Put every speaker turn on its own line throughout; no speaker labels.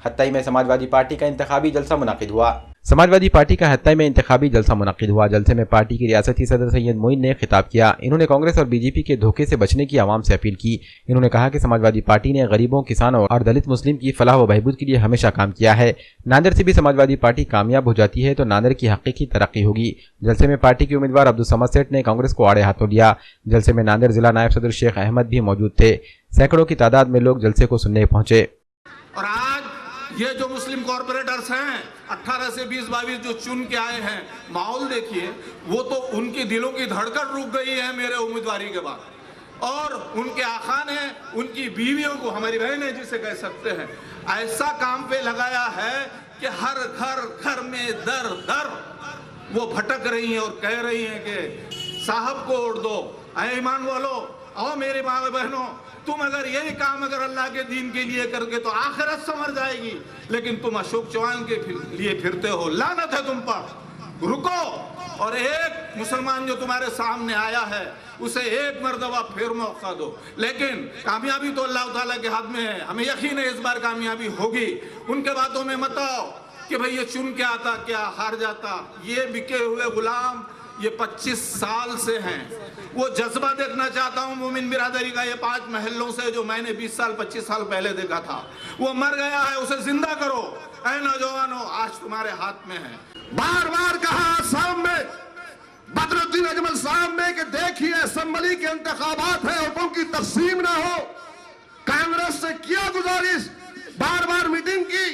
हत्याई में समाजवादी पार्टी का इंतखाबी जलसा मुनाकिद हुआ। समाजवादी पार्टी का हत्याई में इंतखाबी जलसा मुनाकिद हुआ। जलसे में पार्टी की रियासती सदर सैयद मोइन ने खिताब किया। इन्होंने कांग्रेस और बीजेपी के धोखे से बचने की आवाम से अपील की। इन्होंने कहा कि समाजवादी पार्टी ने गरीबों, किसानों और दलित मुस्लिम की फलाह व बहबूद के लिए हमेशा काम किया है। नांदेड़ से भी समाजवादी पार्टी कामयाब हो जाती है तो नांदेड़ की हकीकी तरक्की होगी। जलसे में पार्टी के उम्मीदवार अब्दुल समद सेठ ने कांग्रेस को आड़े हाथों लिया। जलसे में नांदेड़ जिला नायब सदर शेख अहमद भी मौजूद थे। सैकड़ों की तादाद में लोग जलसे को सुनने पहुंचे।
और आज ये जो मुस्लिम कॉर्पोरेटर्स हैं 18 से 20-22 जो चुन के आए हैं, माहौल देखिए, वो तो उनकी दिलों की धड़कन रुक गई है मेरे उम्मीदवारी के बाद। और उनके आका ने उनकी बीवियों को, हमारी बहनें जिसे कह सकते हैं, ऐसा काम पे लगाया है कि हर घर में दर दर वो भटक रही हैं और कह रही हैं कि साहब को वोट दो। ऐ ईमान वालो, आओ मेरे माँ बहनों, तुम अगर यही काम अगर अल्लाह के दीन के लिए करके तो आखिरत संवर जाएगी, लेकिन तुम अशोक चौहान के लिए फिरते हो, लानत है तुम पर। रुको, और एक मुसलमान जो तुम्हारे सामने आया है उसे एक मर्तबा फिर मौका दो। लेकिन कामयाबी तो अल्लाह ताला के हाथ में है, हमें यकीन है इस बार कामयाबी होगी। उनके बातों में मत आओ कि भाई ये चुन के आता क्या हार जाता। ये बिके हुए गुलाम ये 25 साल से हैं। वो जज्बा देखना चाहता हूँ मोमिन बिरादरी का, ये 5 महलों से जो मैंने 20 साल 25 साल पहले देखा था, वो मर गया है, उसे जिंदा करो। ऐ नौजवानों, आज तुम्हारे हाथ में है।
बार बार कहा शाम में बदरुद्दीन अजमल साहब ने कि देखिए असेंबली के इंतखाबात है, वोटों की तकसीम ना हो। कांग्रेस से किया गुजारिश, बार बार मीटिंग की,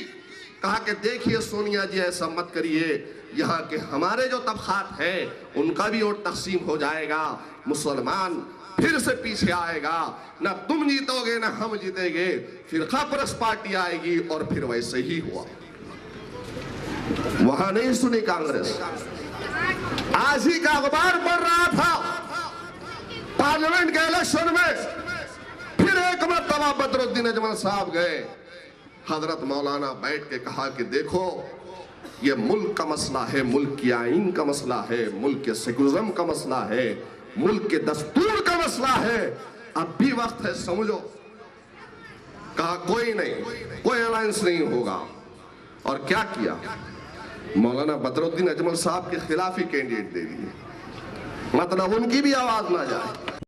कहा कि देखिए सोनिया जी ऐसा मत करिए, यहाँ के हमारे जो तबकात हैं उनका भी वोट तकसीम हो जाएगा, मुसलमान फिर से पीछे आएगा, ना तुम जीतोगे ना हम जीतेंगे, फिरका परस्त पार्टी आएगी। और फिर वैसे ही हुआ। वहां नहीं सुनी कांग्रेस। आज ही का अखबार पढ़ रहा था, पार्लियामेंट के इलेक्शन में फिर एक मरतबा बदरुद्दीन अजमल साहब गए, हजरत मौलाना बैठ के कहा कि देखो ये मुल्क का मसला है, मुल्क की आइन का मसला है, मुल्क के सेकुलरिज्म का मसला है, मुल्क के दस्तूर का मसला है, अब भी वक्त है समझो। कहा कोई नहीं, कोई अलायंस नहीं होगा। और क्या किया, मौलाना बदरुद्दीन अजमल साहब के खिलाफ ही कैंडिडेट दे दिए, मतलब उनकी भी आवाज ना जाए।